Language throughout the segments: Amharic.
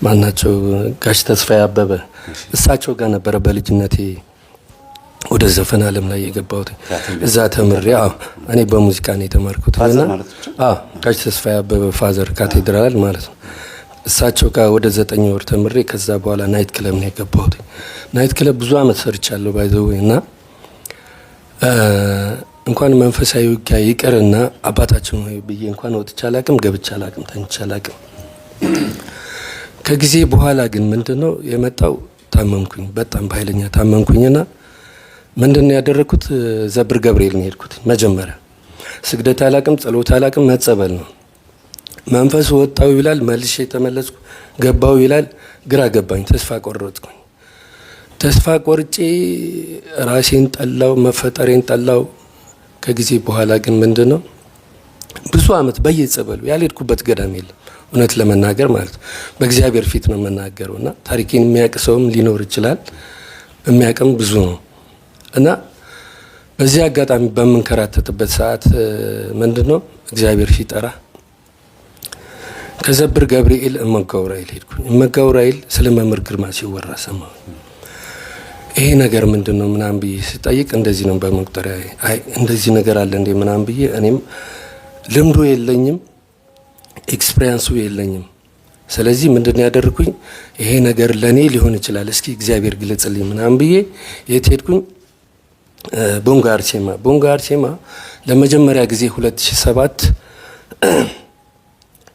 ማናቸው ጋሽ ተስፋዬ አበበ እሳቸው ጋር ነበረ በልጅነቴ ወደ ዘፈን ዓለም ላይ የገባሁት። እዛ ተምሬ እኔ በሙዚቃ ነው የተማርኩት እና ጋሽ ተስፋዬ አበበ ፋዘር ካቴድራል ማለት ነው። እሳቸው ጋር ወደ 9 ወር ተምሬ ከዛ በኋላ ናይት ክለብ ነው የገባሁት። ናይት ክለብ ብዙ አመት ሰርቻለሁ ባይዘው እና እንኳን መንፈሳዊ ውጊያ ይቅርና አባታችን ሆይ ብዬ እንኳን ወጥቼ አላቅም፣ ገብቼ አላቅም፣ ተኝቼ አላቅም። ከጊዜ በኋላ ግን ምንድነው የመጣው ታመምኩኝ፣ በጣም በኃይለኛ ታመምኩኝና ምንድነው ያደረኩት ዘብር ገብርኤል ነው ሄድኩት። መጀመሪያ ስግደት አላቅም፣ ጸሎት አላቅም፣ መጸበል ነው። መንፈሱ ወጣው ይላል፣ መልሼ ተመለስኩ፣ ገባው ይላል። ግራ ገባኝ፣ ተስፋ ቆረጥኩኝ። ተስፋ ቆርጬ ራሴን ጠላው፣ መፈጠሬን ጠላው። ከጊዜ በኋላ ግን ምንድነው ብዙ አመት በየጸበሉ ያልሄድኩበት ገዳም የለም እውነት ለመናገር ማለት ነው። በእግዚአብሔር ፊት ነው መናገሩና ታሪኬን የሚያውቅ ሰውም ሊኖር ይችላል፣ የሚያውቅም ብዙ ነው። እና በዚህ አጋጣሚ በመንከራተትበት ሰዓት ምንድነው እግዚአብሔር ሲጠራ ከዘብር ገብርኤል እመጋው ራይል ሄድኩኝ። እመጋው ራይል ስለ መምህር ግርማ ሲወራ ሰማሁ። ይሄ ነገር ምንድነው ምናምን ብዬ ስጠይቅ እንደዚህ ነው በመቁጠሪያ። አይ እንደዚህ ነገር አለ እንዴ ምናምን ብዬ እኔም ልምዱ የለኝም ኤክስፒሪያንሱ የለኝም። ስለዚህ ምንድነው ያደረኩኝ ይሄ ነገር ለኔ ሊሆን ይችላል፣ እስኪ እግዚአብሔር ግለጽልኝ ምናምን ብዬ የት ሄድኩኝ? ቦንጋ አርሴማ ለመጀመሪያ ጊዜ 2007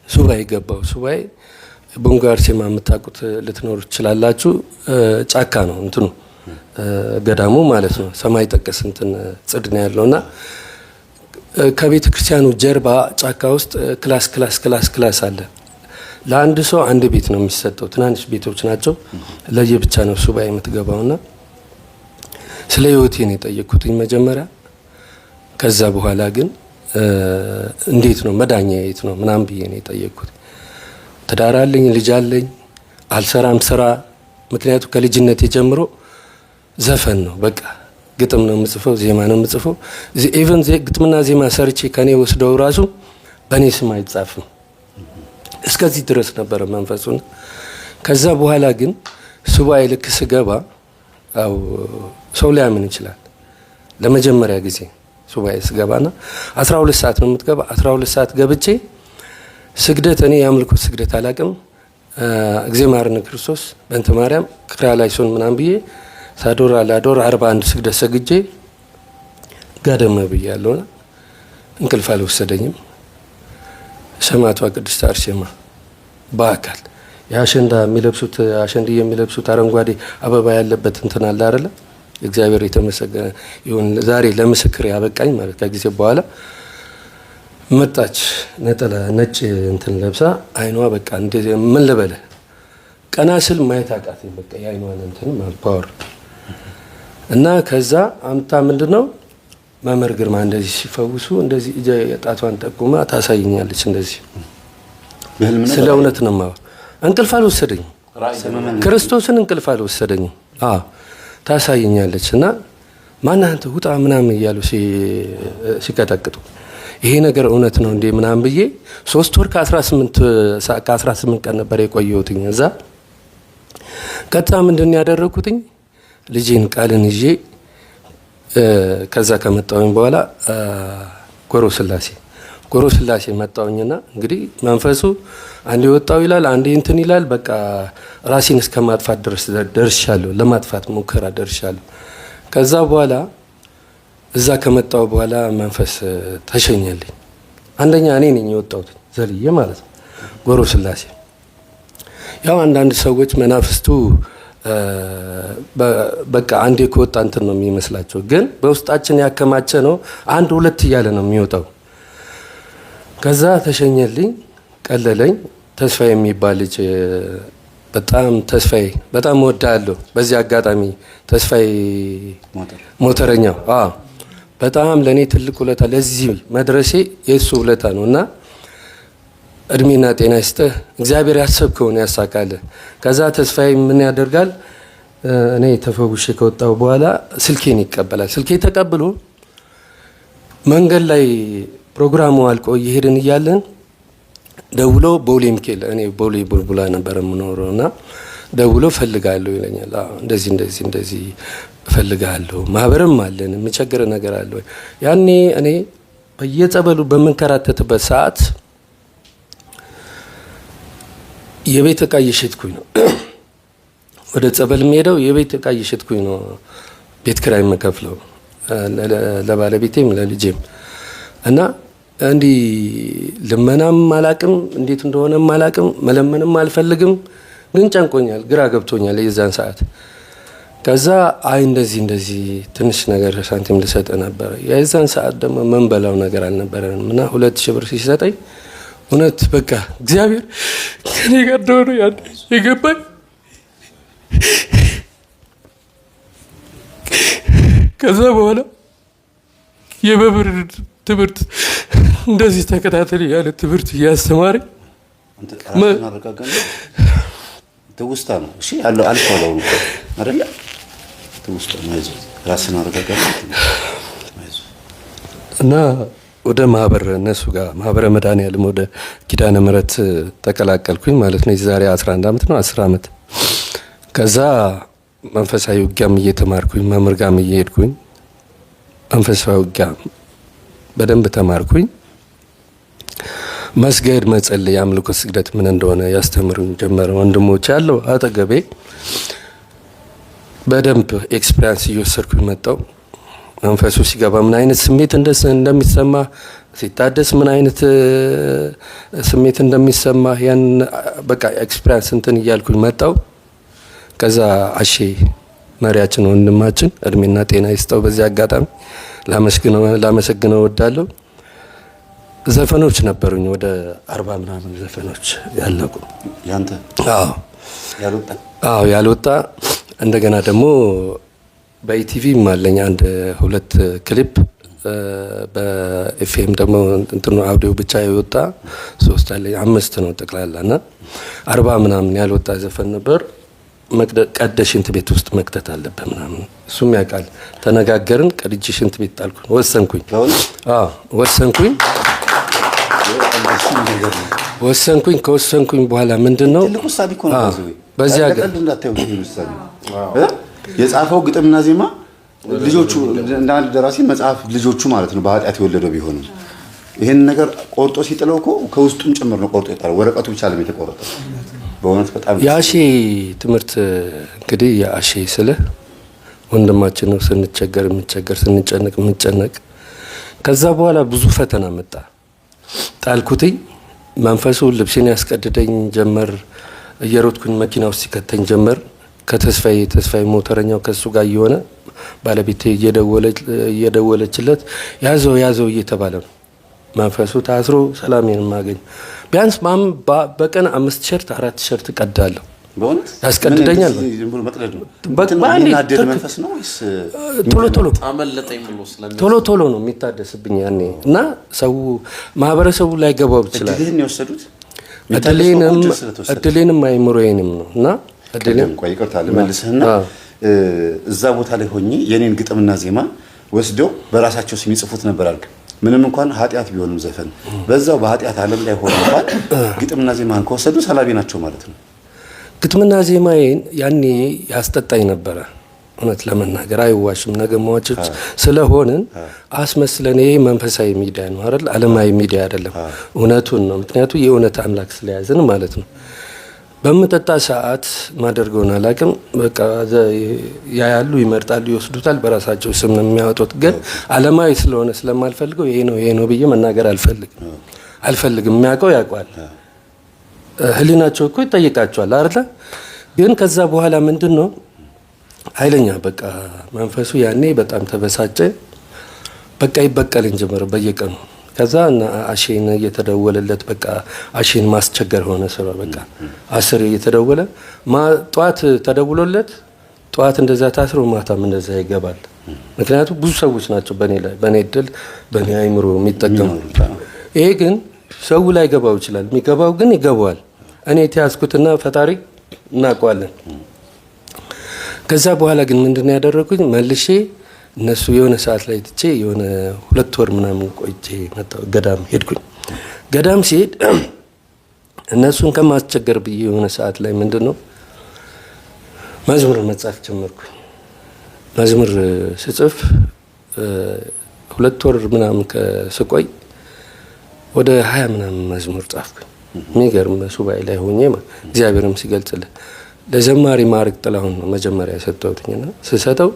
ሱባኤ ገባው። ሱባኤ ቦንጋ አርሴማ የምታውቁት ልትኖር ትችላላችሁ። ጫካ ነው እንትኑ ገዳሙ ማለት ነው። ሰማይ ጠቀስ እንትን ጽድ ነው ያለውና ከቤተ ክርስቲያኑ ጀርባ ጫካ ውስጥ ክላስ አለ። ለአንድ ሰው አንድ ቤት ነው የሚሰጠው። ትናንሽ ቤቶች ናቸው። ለየብቻ ነው ሱባኤ የምትገባውና ስለ ህይወቴ ነው የጠየቅኩትኝ መጀመሪያ። ከዛ በኋላ ግን እንዴት ነው መዳኛ የት ነው ምናምን ብዬ ነው የጠየቅኩት። ትዳር አለኝ፣ ልጅ አለኝ፣ አልሰራም ስራ። ምክንያቱም ከልጅነቴ ጀምሮ ዘፈን ነው በቃ ግጥም ነው የምጽፈው፣ ዜማ ነው የምጽፈው። ኢቭን ግጥምና ዜማ ሰርቼ ከኔ ወስደው ራሱ በኔ ስም አይጻፍም። እስከዚህ ድረስ ነበረ መንፈሱን። ከዛ በኋላ ግን ሱባኤ ልክ ስገባ ሰው ሊያምን ይችላል። ለመጀመሪያ ጊዜ ሱባኤ ስገባና 12 ሰዓት ነው የምትገባ። 12 ሰዓት ገብቼ ስግደት እኔ ያምልኩት ስግደት አላቅም። እግዚእ ማረነ ክርስቶስ በእንተ ማርያም ክራ ላይ ሶን ምናምን ብዬ ሳዶር አላዶር 41 ስግደት ሰግጄ ጋደም ብያለሁና እንቅልፍ አልወሰደኝም። ሰማዕቷ ቅድስት አርሴማ በአካል የአሸንዳ የሚለብሱት አሸንድዬ የሚለብሱት አረንጓዴ አበባ ያለበት እንትን አለ አይደለ? እግዚአብሔር የተመሰገነ ይሁን። ዛሬ ለምስክር ያበቃኝ ማለት ከጊዜ በኋላ መጣች። ነጠላ ነጭ እንትን ለብሳ አይኗ በቃ እንደዚህ ምን ልበለ ቀና ስል ማየት አቃተኝ። በቃ የአይኗን እንትን ፓወር እና ከዛ አምታ ምንድነው መምህር ግርማ እንደዚህ ሲፈውሱ እንደዚህ ጣቷን ጠቁማ ታሳይኛለች። እንደዚህ ስለ እውነት ነው ማለት እንቅልፍ አልወሰደኝም። ክርስቶስን እንቅልፍ አልወሰደኝም። ታሳይኛለች እና ማን አንተ ውጣ ምናምን እያሉ ሲቀጠቅጡ ይሄ ነገር እውነት ነው እንዴ ምናምን ብዬ 3 ወር ከ18 ቀን ነበር የቆየሁትኝ እዛ። ከዛ ምንድነው ያደረኩትኝ ልጄን ቃልን ይዤ ከዛ ከመጣሁኝ በኋላ ጎሮ ስላሴ መጣሁኝና እንግዲህ መንፈሱ አንዴ ወጣው ይላል፣ አንዴ እንትን ይላል። በቃ ራሴን እስከማጥፋት ድረስ ደርሻለሁ፣ ለማጥፋት ሙከራ ደርሻለሁ። ከዛ በኋላ እዛ ከመጣሁ በኋላ መንፈስ ተሸኘልኝ። አንደኛ እኔ ነኝ የወጣሁት ዘልዬ ማለት ነው ጎሮ ስላሴ። ያው አንዳንድ ሰዎች መናፍስቱ በቃ አንዴ ከወጣ እንትን ነው የሚመስላቸው፣ ግን በውስጣችን ያከማቸ ነው። 1 2 እያለ ነው የሚወጣው። ከዛ ተሸኘልኝ፣ ቀለለኝ። ተስፋዬ የሚባል ልጅ በጣም ወዳለሁ። በዚህ አጋጣሚ ተስፋዬ ሞተረኛው በጣም ለኔ ትልቅ ውለታ፣ ለዚህ መድረሴ የሱ ውለታ ነውና እድሜና ጤና ይስጥህ፣ እግዚአብሔር ያሰብከውን ያሳካል። ከዛ ተስፋዬ ምን ያደርጋል? እኔ ተፈውሼ ከወጣሁ በኋላ ስልኬን ይቀበላል። ስልኬ ተቀብሎ መንገድ ላይ ፕሮግራሙ አልቆ እየሄድን እያለን ደውሎ ቦሌ ሚካኤል እኔ ቦሌ ቡልቡላ ነበር የምኖረው እና ደውሎ ፈልጋለሁ ይለኛል። እንደዚህ እንደዚህ እንደዚህ ፈልጋለሁ ማህበርም አለን የሚቸግር ነገር አለ። ያኔ እኔ በየጸበሉ በመንከራተትበት ሰዓት የቤት ዕቃ እየሸጥኩኝ ነው። ወደ ጸበል የምሄደው የቤት ዕቃ እየሸጥኩኝ ነው። ቤት ኪራይ የምከፍለው ለባለቤቴም ለልጄም እና እንዲህ ልመናም አላቅም እንዴት እንደሆነም አላቅም መለመንም አልፈልግም። ግን ጨንቆኛል፣ ግራ ገብቶኛል የዛን ሰዓት። ከዛ አይ እንደዚህ እንደዚህ ትንሽ ነገር ሳንቲም ልሰጥ ነበር። የዛን ሰዓት ደግሞ መንበላው ነገር አልነበረንም እና 2000 ብር ሲሰጠኝ እውነት በቃ እግዚአብሔር ከኔ ጋር እንደሆነ ያን የገባኝ። ከዛ በኋላ የመምህር ትምህርት እንደዚህ ተከታተል ያለ ትምህርት እያስተማረኝ ትውስታ ነው። እሺ ያለው አልፈለው አይደለ? ትውስታ ነው። ራስን አረጋጋለ እና ወደ ማህበር እነሱ ጋር ማህበረ መድኃኔዓለም ወደ ኪዳነ ምሕረት ተቀላቀልኩኝ ማለት ነው። የዛሬ 11 ዓመት ነው 10 ዓመት። ከዛ መንፈሳዊ ውጊያም እየተማርኩኝ መምህር ጋርም እየሄድኩኝ መንፈሳዊ ውጊያ በደንብ ተማርኩኝ። መስገድ፣ መጸለይ፣ አምልኮ፣ ስግደት ምን እንደሆነ ያስተምሩኝ ጀመረ። ወንድሞች ያለው አጠገቤ በደንብ ኤክስፒሪያንስ እየወሰድኩኝ መጣው። መንፈሱ ሲገባ ምን አይነት ስሜት እንደሚሰማ ሲታደስ ምን አይነት ስሜት እንደሚሰማ ያን በቃ ኤክስፒሪያንስ እንትን እያልኩኝ መጣው። ከዛ አሼ መሪያችን ወንድማችን እድሜና ጤና ይስጠው በዚህ አጋጣሚ ላመሰግነው እወዳለሁ። ዘፈኖች ነበሩኝ ወደ 40 ምናምን ዘፈኖች ያለቁ ያንተ ያልወጣ እንደገና ደግሞ በኢቲቪ ማለኝ 1-2 ክሊፕ በኤፍኤም ደግሞ እንትኑ አውዲዮ ብቻ የወጣ 3 አለኝ 5 ነው ጠቅላላና 40 ምናምን ያልወጣ ዘፈን ነበር። ቀደ ሽንት ቤት ውስጥ መክተት አለበት ምናምን እሱም ያውቃል። ተነጋገርን፣ ቀድጄ ሽንት ቤት ጣልኩኝ። ወሰንኩኝ። ከወሰንኩኝ በኋላ ምንድነው በዚህ ሀገር የጻፈው ግጥምና ዜማ ልጆቹ እንደ አንድ ደራሲ መጽሐፍ ልጆቹ ማለት ነው በኃጢአት የወለደው ቢሆንም ይሄን ነገር ቆርጦ ሲጥለው እኮ ከውስጡም ጭምር ነው ቆርጦ የጣለው። ወረቀቱ ብቻ ነው የተቆረጠው። በእውነት በጣም የአሼ ትምህርት እንግዲህ የአሼ ስለ ወንድማችን ነው። ስንቸገር የምንቸገር ስንጨነቅ የምንጨነቅ። ከዛ በኋላ ብዙ ፈተና መጣ። ጣልኩትኝ። መንፈሱ ልብሴን ያስቀድደኝ ጀመር። እየሮጥኩኝ መኪና ውስጥ ሲከተኝ ጀመር። ከተስፋዬ ሞተረኛው ከሱ ጋር እየሆነ ባለቤቴ እየደወለችለት ያዘው እየተባለ ነው። መንፈሱ ታስሮ ሰላሜን ማገኝ ቢያንስ በቀን 5 ቲሸርት 4 ቲሸርት ቀዳለሁ። በእውነት ያስቀድደኛል። ቶሎ ነው የሚታደስብኝ ያኔ እና ሰው ማህበረሰቡ ላይ ገባው ይችላል። እድሌንም አይምሮዬንም ነው እና ቆይ ይቅርታ ልመልስህና እዛ ቦታ ላይ ሆኜ የኔን ግጥምና ዜማ ወስደው በራሳቸው ስም ይጽፉት ነበር አልክ። ምንም እንኳን ኃጢአት ቢሆንም ዘፈን በዛው በኃጢአት ዓለም ላይ ሆኖ እንኳን ግጥምና ዜማን ከወሰዱ ሰላቢ ናቸው ማለት ነው። ግጥምና ዜማዬን ያኔ ያስጠጣኝ ነበረ። እውነት ለመናገር አይዋሽም። ነገ መዋጮች ስለሆንን አስመስለን ይሄ መንፈሳዊ ሚዲያ ነው አይደል? ዓለማዊ ሚዲያ አይደለም። እውነቱን ነው። ምክንያቱም የእውነት አምላክ ስለያዝን ማለት ነው። በምጠጣ ሰዓት ማደርገውን አላውቅም። በቃ ያያሉ፣ ይመርጣሉ፣ ይወስዱታል። በራሳቸው ስም ነው የሚያወጡት። ግን ዓለማዊ ስለሆነ ስለማልፈልገው ይሄ ነው ብዬ መናገር አልፈልግም። የሚያውቀው ያውቀዋል። ህሊናቸው እኮ ይጠይቃቸዋል አይደል? ግን ከዛ በኋላ ምንድነው ኃይለኛ በቃ መንፈሱ ያኔ በጣም ተበሳጨ። በቃ ይበቀልኝ ጀመረ በየቀኑ። ከዛ አሼን እየተደወለለት በቃ አሼን ማስቸገር ሆነ ስራ። በቃ 10 እየተደወለ ጧት ተደውሎለት ጧት እንደዛ ታስሮ ማታም እንደዛ ይገባል። ምክንያቱም ብዙ ሰዎች ናቸው በኔ እድል በኔ አይምሮ የሚጠቀሙ። ይሄ ግን ሰው ላይ ገባው ይችላል። የሚገባው ግን ይገባዋል። እኔ ተያዝኩትና ፈጣሪ እናውቀዋለን። ከዛ በኋላ ግን ምንድነው ያደረኩኝ? መልሼ እነሱ የሆነ ሰዓት ላይ ትቼ የሆነ 2 ወር ምናምን ቆይቼ መጣሁ። ገዳም ሄድኩኝ። ገዳም ሲሄድ እነሱን ከማስቸገር ብዬ የሆነ ሰዓት ላይ ምንድነው መዝሙር መጻፍ ጀመርኩኝ። መዝሙር ስጽፍ 2 ወር ምናምን ከስቆይ ወደ 20 ምናምን መዝሙር ጻፍኩኝ። የሚገርም ሱባኤ ላይ ሆኜ እግዚአብሔርም ሲገልጽልህ ለዘማሪ ማዕረግ ጥላሁን ነው መጀመሪያ የሰጠሁትና ስሰጠው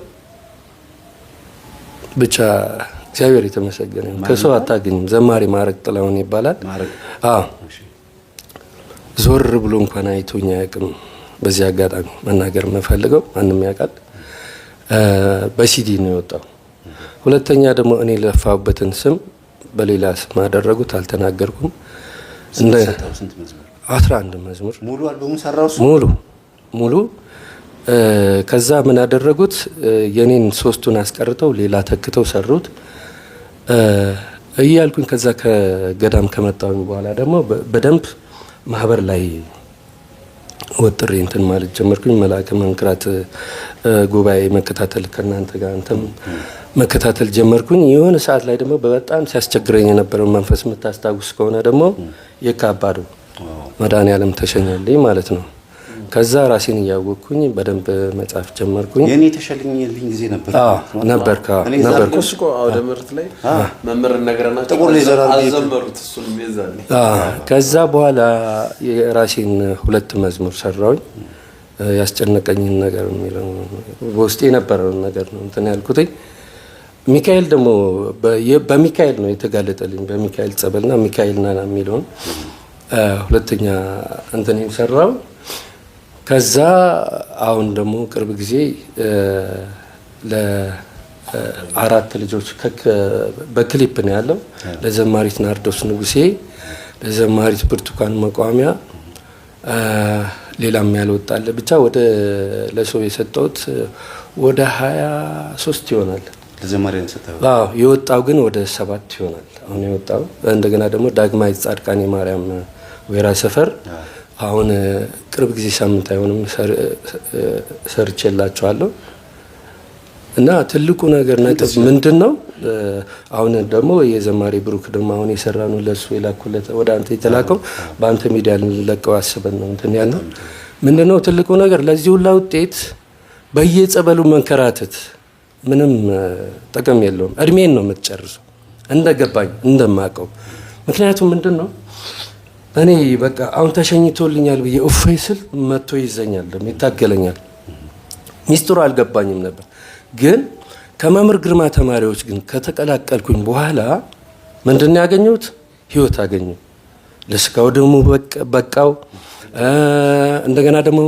ብቻ እግዚአብሔር የተመሰገነ ነው። ከሰው አታገኝም። ዘማሪ ማዕረግ ጥላሁን ይባላል። አዎ ዞር ብሎ እንኳን አይቶኝ አያውቅም። በዚህ አጋጣሚ መናገር የምፈልገው ማንም ያውቃል። በሲዲ ነው የወጣው። ሁለተኛ ደግሞ እኔ ለፋውበትን ስም በሌላ ስም አደረጉት፣ አልተናገርኩም። እንደ 11 መዝሙር ሙሉ አልበሙ ሰራው ሙሉ ከዛ ምን አደረጉት? የኔን 3ቱን አስቀርተው ሌላ ተክተው ሰሩት እያልኩኝ ከዛ ከገዳም ከመጣሁኝ በኋላ ደግሞ በደንብ ማህበር ላይ ወጥሬ እንትን ማለት ጀመርኩኝ። መልአከ መንክራት ጉባኤ መከታተል ከናንተ ጋር አንተም መከታተል ጀመርኩኝ። የሆነ ሰዓት ላይ ደግሞ በጣም ሲያስቸግረኝ የነበረው መንፈስ የምታስታውስ ከሆነ ደግሞ የካባዱ መድኃኔዓለም ተሸኘልኝ ማለት ነው። ከዛ ራሴን እያወቅኩኝ በደንብ መጻፍ ጀመርኩኝ። የኔ ተሸልኝልኝ ጊዜ ነበር እኮ አውደ ምሕረት ላይ መምህር ነገርናቸው ጥቁር ሌዘር አዘመሩት። እሱንም ይዛል። ከዛ በኋላ የራሴን 2 መዝሙር ሰራውኝ። ያስጨነቀኝን ነገር የሚለው በውስጤ የነበረውን ነገር ነው እንትን ያልኩት። ሚካኤል ደግሞ በሚካኤል ነው የተጋለጠልኝ። በሚካኤል ጸበልና ሚካኤልና የሚለውን ሁለተኛ እንትን ሰራው። ከዛ አሁን ደግሞ ቅርብ ጊዜ ለ4 ልጆች በክሊፕ ነው ያለው። ለዘማሪት ናርዶስ ንጉሴ፣ ለዘማሪት ብርቱካን መቋሚያ፣ ሌላም ያልወጣለ ብቻ ወደ ለሰው የሰጠሁት ወደ 23 ይሆናል። ለዘማሪያን ሰጣው። አዎ የወጣው ግን ወደ 7 ይሆናል አሁን የወጣው። እንደገና ደግሞ ዳግማዊት ጻድቃኔ ማርያም ወይራ ሰፈር አሁን ቅርብ ጊዜ ሳምንት አይሆንም ሰርቼላችኋለሁ። እና ትልቁ ነገር ነጥብ ምንድነው? አሁን ደግሞ የዘማሪ ብሩክ ደግሞ አሁን የሰራነው ለሱ የላኩለት ወደ አንተ የተላከው በአንተ ሚዲያ ልንለቀው አስበን ነው እንትን ያለው። ምንድነው ትልቁ ነገር ለዚህ ሁላ ውጤት በየጸበሉ መንከራተት ምንም ጥቅም የለውም። እድሜን ነው የምትጨርሰው እንደገባኝ እንደማቀው። ምክንያቱም ምንድነው እኔ በቃ አሁን ተሸኝቶልኛል ብዬ እፎይ ስል መጥቶ ይዘኛል፣ ይታገለኛል። ሚስጥሩ አልገባኝም ነበር። ግን ከመምህር ግርማ ተማሪዎች ግን ከተቀላቀልኩኝ በኋላ ምንድነው ያገኘሁት? ህይወት አገኘሁ። ለስጋው ደግሞ በቃው። እንደገና ደግሞ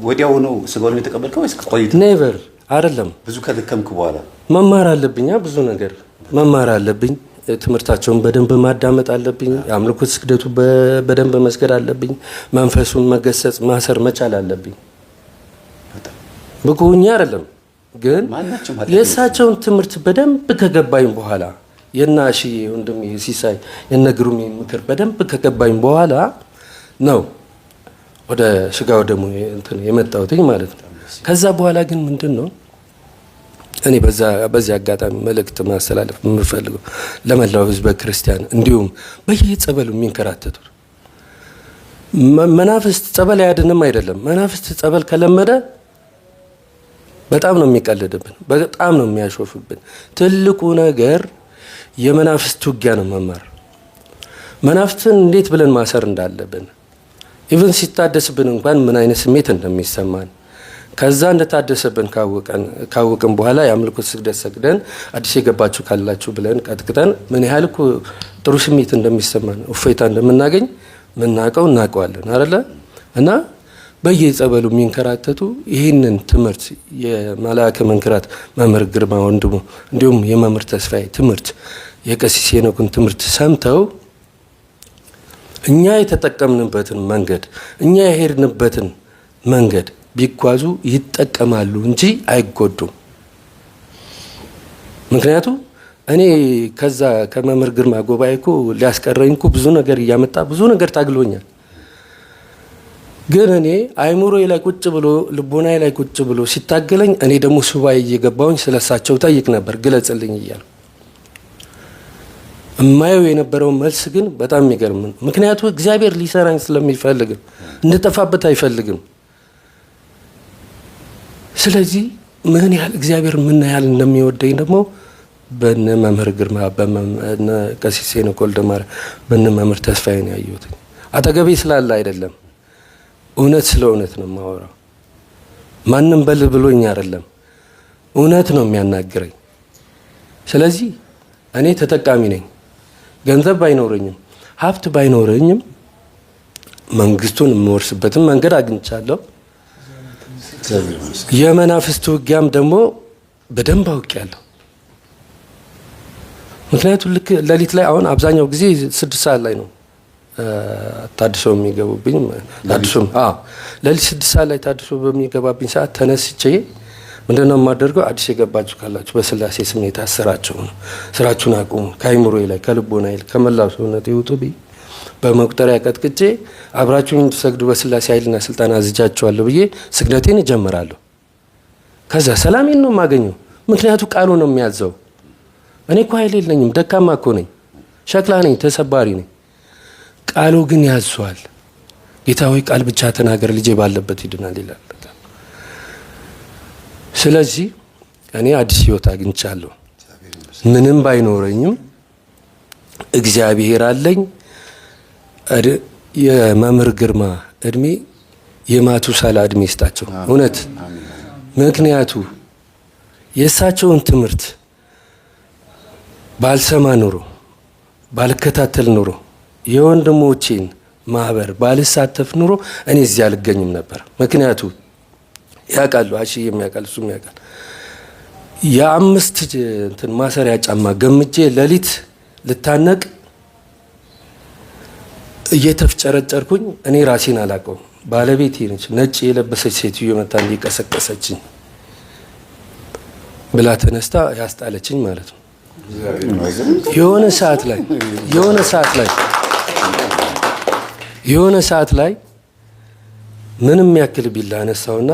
ወዲያው ነው ስጋውን የተቀበልከው ወይስ ቆይቶ? ኔቨር አይደለም። ብዙ ከደከምክ በኋላ መማር አለብኝ። ብዙ ነገር መማር አለብኝ። ትምህርታቸውን በደንብ ማዳመጥ አለብኝ። የአምልኮት ስግደቱ በደንብ መስገድ አለብኝ። መንፈሱን መገሰጽ ማሰር መቻል አለብኝ። ብቁኛ አይደለም ግን የእሳቸውን ትምህርት በደንብ ከገባኝ በኋላ የናሺ ወንድም ሲሳይ የነግሩም ምክር በደንብ ከገባኝ በኋላ ነው ወደ ስጋው ደግሞ እንትን የመጣሁትኝ ማለት ነው። ከዛ በኋላ ግን ምንድነው እኔ በዚህ አጋጣሚ መልእክት ማስተላለፍ የምፈልገው ለመላው ህዝበ ክርስቲያን እንዲሁም በየጸበሉ የሚንከራተቱ መናፍስት ጸበል ያድንም አይደለም። መናፍስት ጸበል ከለመደ በጣም ነው የሚቀልድብን፣ በጣም ነው የሚያሾፍብን። ትልቁ ነገር የመናፍስት ውጊያ ነው መማር። መናፍስትን እንዴት ብለን ማሰር እንዳለብን ኢቭን ሲታደስብን እንኳን ምን አይነት ስሜት እንደሚሰማን ከዛ እንደታደሰብን ካወቅን በኋላ የአምልኮት ስግደት ሰግደን አዲስ የገባችሁ ካላችሁ ብለን ቀጥቅጠን ምን ያህል ጥሩ ስሜት እንደሚሰማን እፎይታ እንደምናገኝ ምናቀው እናቀዋለን አይደለ? እና በየጸበሉ የሚንከራተቱ ይህንን ትምህርት የመልአከ መንክራት መምህር ግርማ ወንድሙ እንዲሁም የመምህር ተስፋዬ ትምህርት የቀሲስ ሄኖክን ትምህርት ሰምተው እኛ የተጠቀምንበትን መንገድ እኛ የሄድንበትን መንገድ ቢጓዙ ይጠቀማሉ እንጂ አይጎዱም። ምክንያቱም እኔ ከዛ ከመምህር ግርማ ጉባኤ እኮ ሊያስቀረኝ እኮ ብዙ ነገር እያመጣ ብዙ ነገር ታግሎኛል። ግን እኔ አይምሮዬ ላይ ቁጭ ብሎ ልቦናዬ ላይ ቁጭ ብሎ ሲታገለኝ እኔ ደግሞ ሱባኤ እየገባሁኝ ስለሳቸው ጠይቅ ነበር፣ ግለጽልኝ እያሉ የማየው የነበረው መልስ ግን በጣም የሚገርም ነው። ምክንያቱም እግዚአብሔር ሊሰራኝ ስለሚፈልግ እንድጠፋበት አይፈልግም። ስለዚህ ምን ያህል እግዚአብሔር ምን ያህል እንደሚወደኝ ደግሞ በነ መምህር ግርማ በነ ቀሲስ ሄኖክ ወልደማርያም በነ መምህር ተስፋዬ ነው ያየሁት። አጠገቤ ስላለ አይደለም፣ እውነት ስለ እውነት ነው የማወራው። ማንም በል ብሎኝ አይደለም፣ እውነት ነው የሚያናግረኝ። ስለዚህ እኔ ተጠቃሚ ነኝ። ገንዘብ ባይኖረኝም ሀብት ባይኖረኝም መንግስቱን የምወርስበትን መንገድ አግኝቻለሁ። የመናፍስት ውጊያም ደግሞ በደንብ አውቄያለሁ። ምክንያቱም ልክ ሌሊት ላይ አሁን አብዛኛው ጊዜ 6 ሰዓት ላይ ነው ታድሶ የሚገቡብኝ። ታድሶ ሌሊት 6 ሰዓት ላይ ታድሶ በሚገባብኝ ሰዓት ተነስቼ ምንድነው የማደርገው? አዲስ የገባችሁ ካላችሁ በስላሴ ስም የታሰራችሁ ነው፣ ስራችሁን አቁሙ፣ ከአይምሮዬ ላይ ከልቦናዬ ላይ ከመላው ሰውነቴ ይውጡ ብዬ በመቁጠሪያ ቀጥቅጬ አብራችሁኝ እንድትሰግዱ በስላሴ ኃይልና ስልጣን አዝጃችኋለሁ ብዬ ስግደቴን እጀምራለሁ። ከዛ ሰላሜን ነው የማገኘው። ምክንያቱ ቃሉ ነው የሚያዘው። እኔ እኮ ኃይል የለኝም፣ ደካማ እኮ ነኝ፣ ሸክላ ነኝ፣ ተሰባሪ ነኝ። ቃሉ ግን ያዟል። ጌታ ሆይ ቃል ብቻ ተናገር፣ ልጄ ባለበት ይድናል ይላል። ስለዚህ እኔ አዲስ ህይወት አግኝቻለሁ። ምንም ባይኖረኝም እግዚአብሔር አለኝ። የመምህር ግርማ እድሜ የማቱሳላ እድሜ ይስጣቸው እውነት። ምክንያቱ የእሳቸውን ትምህርት ባልሰማ ኑሮ ባልከታተል ኑሮ የወንድሞቼን ማህበር ባልሳተፍ ኑሮ እኔ እዚህ አልገኝም ነበር። ምክንያቱ ያውቃሉ፣ አሺ የሚያውቃል፣ እሱም ያውቃል። የ5 እንትን ማሰሪያ ጫማ ገምጄ ሌሊት ልታነቅ እየተፍጨረጨርኩኝ እኔ ራሴን አላውቀውም። ባለቤቴ ነች ነጭ የለበሰች ሴትዮ መታ እንዲቀሰቀሰችኝ ብላ ተነስታ ያስጣለችኝ ማለት ነው። የሆነ ሰዓት ላይ ምንም ያክል ቢላ አነሳውና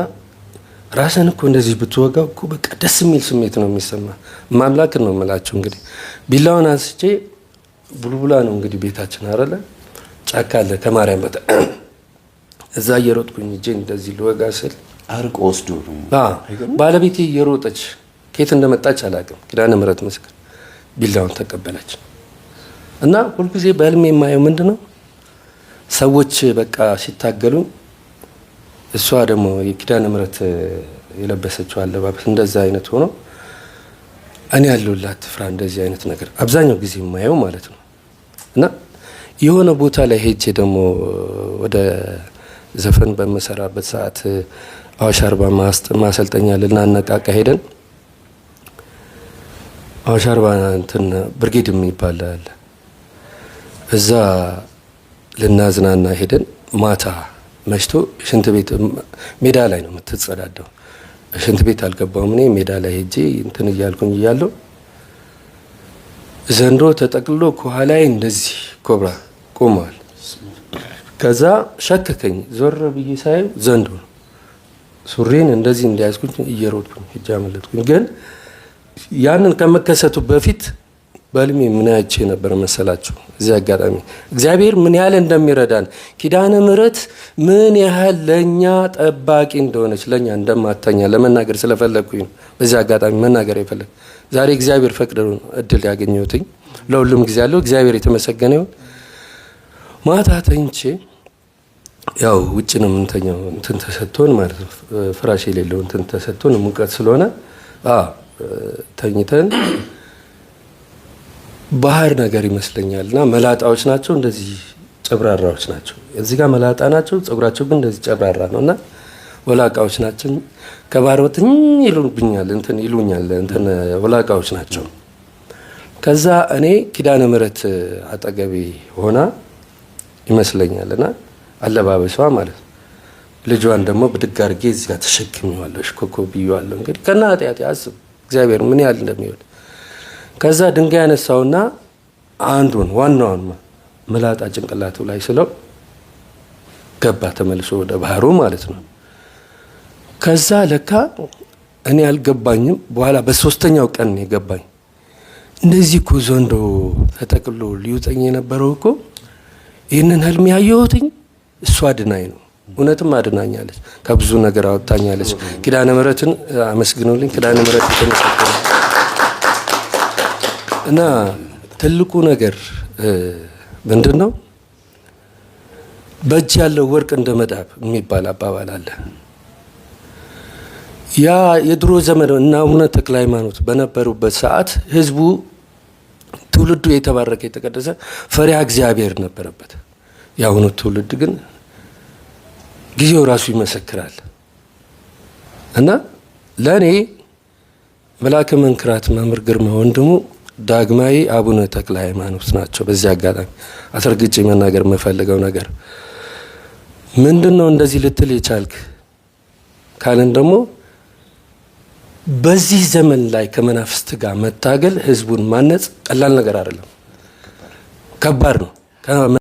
ራስን እኮ እንደዚህ ብትወጋው እኮ በቃ ደስ የሚል ስሜት ነው የሚሰማ። ማምላክን ነው የምላቸው። እንግዲህ ቢላውን አንስቼ ቡልቡላ ነው እንግዲህ ቤታችን አይደለ፣ ጫካ አለ ከማርያም በታ እዛ እየሮጥኩኝ እጄ እንደዚህ ልወጋ ስል አርቆ ወስዶ ነው ባለቤቴ እየሮጠች ከየት እንደመጣች አላውቅም። ኪዳነ ምሕረት ምስክር ቢላውን ተቀበለች። እና ሁልጊዜ በህልሜ የማየው ምንድነው ሰዎች በቃ ሲታገሉኝ እሷ ደግሞ የኪዳነ ምሕረት የለበሰችው አለባበስ እንደዛ አይነት ሆኖ እኔ ያለሁላት ፍራ እንደዚህ አይነት ነገር አብዛኛው ጊዜ የማየው ማለት ነው። እና የሆነ ቦታ ላይ ሄጄ ደግሞ ወደ ዘፈን በመሰራበት ሰዓት አዋሽ አርባ ማሰልጠኛ ልናነቃቃ ሄደን አዋሽ አርባ እንትን ብርጌድ የሚባል አለ። እዛ ልናዝናና ሄደን ማታ መሽቶ ሽንት ቤት ሜዳ ላይ ነው የምትጸዳዳው። ሽንት ቤት አልገባውም እኔ ሜዳ ላይ ሄጄ እንትን እያልኩኝ እያለሁ ዘንድሮ ተጠቅልሎ ከኋላዬ እንደዚህ ኮብራ ቆመዋል። ከዛ ሸከከኝ። ዞር ብዬ ሳየው ዘንዶ ነው። ሱሬን እንደዚህ እንዲያዝኩኝ እየሮጥኩኝ ሂጅ አመለጥኩኝ። ግን ያንን ከመከሰቱ በፊት በልሜ ምን ያቺ ነበር መሰላችሁ? እዚህ አጋጣሚ እግዚአብሔር ምን ያህል እንደሚረዳን ኪዳነ ምሕረት ምን ያህል ለኛ ጠባቂ እንደሆነች ለኛ እንደማተኛ ለመናገር ስለፈለኩኝ ነው። በዚህ አጋጣሚ መናገር ይፈልግ ዛሬ እግዚአብሔር ፈቅዶ እድል ያገኘሁትኝ። ለሁሉም ጊዜ ያለው እግዚአብሔር የተመሰገነ ይሁን። ማታ ተኝቼ ያው ውጭ ነው የምንተኛው፣ እንትን ተሰጥቶን ማለት ነው ፍራሽ የሌለው እንትን ተሰጥቶን ሙቀት ስለሆነ ተኝተን ባህር ነገር ይመስለኛልና መላጣዎች ናቸው፣ እንደዚህ ጨብራራዎች ናቸው። እዚህ ጋር መላጣ ናቸው፣ ጸጉራቸው ግን እንደዚህ ጨብራራ ነውና ወላቃዎች ናቸው። ከባህር ወጥኝ ይሉብኛል እንትን ይሉኛል እንትን ወላቃዎች ናቸው። ከዛ እኔ ኪዳነ ምሕረት አጠገቤ ሆና ይመስለኛልና አለባበሷ ማለት ነው። ልጇን ደግሞ ብድግ አድርጌ እዚህ ጋር ተሸክሜዋለሁ፣ ሽኮኮ ብዬዋለሁ። እንግዲህ ከና ኃጢአቴ አስብ እግዚአብሔር ምን ያህል እንደሚወድ። ከዛ ድንጋይ ያነሳውና አንዱን ዋናውን መላጣ ጭንቅላቱ ላይ ስለው ገባ ተመልሶ ወደ ባህሩ ማለት ነው። ከዛ ለካ እኔ አልገባኝም። በኋላ በሶስተኛው ቀን የገባኝ እንደዚህ እኮ ዘንዶ ተጠቅሎ ሊውጠኝ የነበረው እኮ ይህንን ህልም ያየሁትኝ እሷ አድናኝ ነው። እውነትም አድናኛለች፣ ከብዙ ነገር አወጣኛለች። ኪዳነ ምሕረትን አመስግኑልኝ። ኪዳነ ምሕረት የተመሰገነ እና ትልቁ ነገር ምንድን ነው? በእጅ ያለው ወርቅ እንደ መዳብ የሚባል አባባል አለ። ያ የድሮ ዘመን እና አቡነ ተክለ ሃይማኖት በነበሩበት ሰዓት ህዝቡ ትውልዱ የተባረከ የተቀደሰ ፈሪሃ እግዚአብሔር ነበረበት። የአሁኑ ትውልድ ግን ጊዜው ራሱ ይመሰክራል። እና ለእኔ መልአከ መንክራት መምህር ግርማ ወንድሙ ዳግማዊ አቡነ ተክለ ሃይማኖት ናቸው። በዚህ አጋጣሚ አስረግጬ መናገር የምፈልገው ነገር ምንድን ነው? እንደዚህ ልትል የቻልክ ካለን ደግሞ በዚህ ዘመን ላይ ከመናፍስት ጋር መታገል ህዝቡን ማነጽ ቀላል ነገር አይደለም፣ ከባድ ነው።